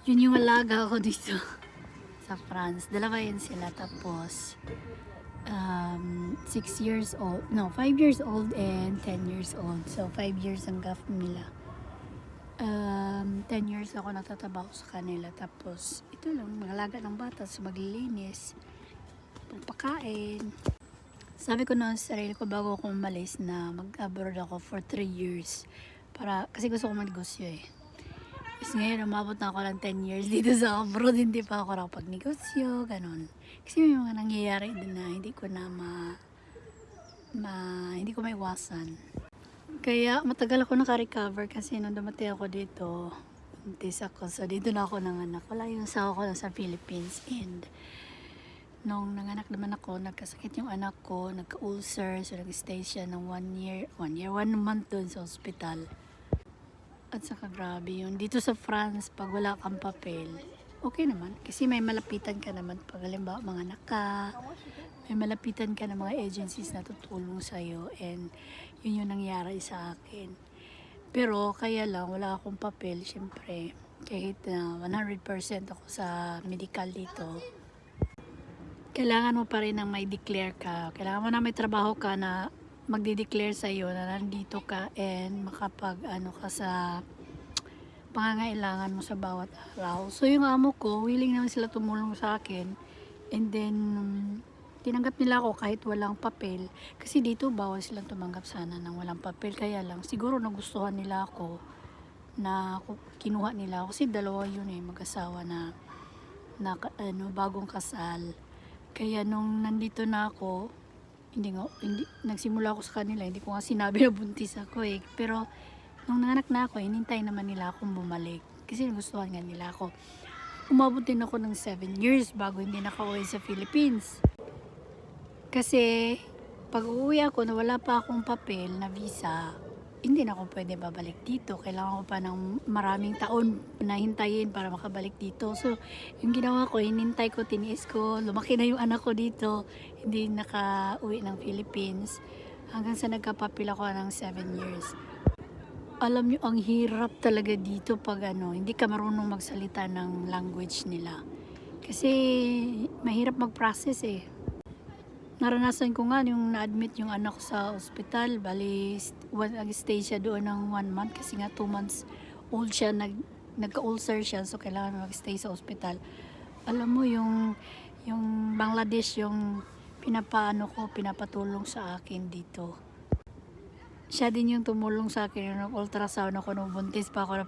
Yun yung alaga ko dito sa France. Dalawa yun sila. Tapos, 6 years old. No, 5 years old and 10 years old. So, 5 years ang gap nila. 10 years ako nagtatrabaho sa kanila. Tapos, ito lang, mag-alaga ng bata. So, maglilinis. Pagpakain. Sabi ko noon sa sarili ko bago ako umalis na mag-abroad ako for 3 years. Kasi gusto ko magnegosyo eh. Kasi ngayon, umabot na ako ng 10 years dito sa abroad, hindi pa ako nakapag-negosyo, ganun. Kasi may mga nangyayari din na hindi ko na hindi ko maiwasan. Kaya matagal ako naka-recover kasi nung dumating ako dito, buntis ako. So dito na ako nanganak. Wala yung asawa ko sa Philippines. And nung nanganak naman ako, nagkasakit yung anak ko, nagka-ulcer. So nag-stay siya ng 1 month dun sa hospital. At saka grabe yun. Dito sa France, pag wala kang papel, okay naman. Kasi may malapitan ka naman. Pag halimbawa, mga anak ka, may malapitan ka ng mga agencies na tutulong sa'yo. And yun yung nangyari sa akin. Pero kaya lang, wala akong papel. Siyempre, kahit na 100% ako sa medical dito, kailangan mo pa rin ng may declare ka. Kailangan mo na may trabaho ka na magde-declare sa iyo na nandito ka and makapag ka sa pangangailangan mo sa bawat araw. So yung amo ko, willing naman sila tumulong sa akin. And then tinanggap nila ako kahit walang papel. Kasi dito bawal silang tumanggap sana ng walang papel. Kaya lang siguro nagustuhan nila ako na kinuha nila ako. Kasi dalawa yun mag-asawa na bagong kasal. Kaya nung nandito na ako, hindi nagsimula ako sa kanila, hindi ko nga sinabi na buntis ako pero nung nanganak na ako, hinintay naman nila akong bumalik kasi nagustuhan nga nila ako. Umabot din ako ng 7 years bago hindi nakauwi sa Philippines kasi pag uuwi ako na wala pa akong papel na visa, hindi na ako pwede babalik dito. Kailangan ko pa ng maraming taon na hintayin para makabalik dito. So, yung ginawa ko, hinintay ko, tiniis ko, lumaki na yung anak ko dito, hindi nakauwi ng Philippines, hanggang sa nagkapapil ako ng 7 years. Alam nyo, ang hirap talaga dito pag hindi ka marunong magsalita ng language nila. Kasi, mahirap mag-process Naranasan ko nga yung na-admit yung anak ko sa ospital. Bali, nag-stay siya doon ng 1 month kasi nga 2 months old siya, nagka-ulcer siya, so kailangan mag-stay sa ospital. Alam mo yung Bangladesh yung pinapatulong sa akin dito. Siya din yung tumulong sa akin yung ultrasound ako nung buntis pa ako na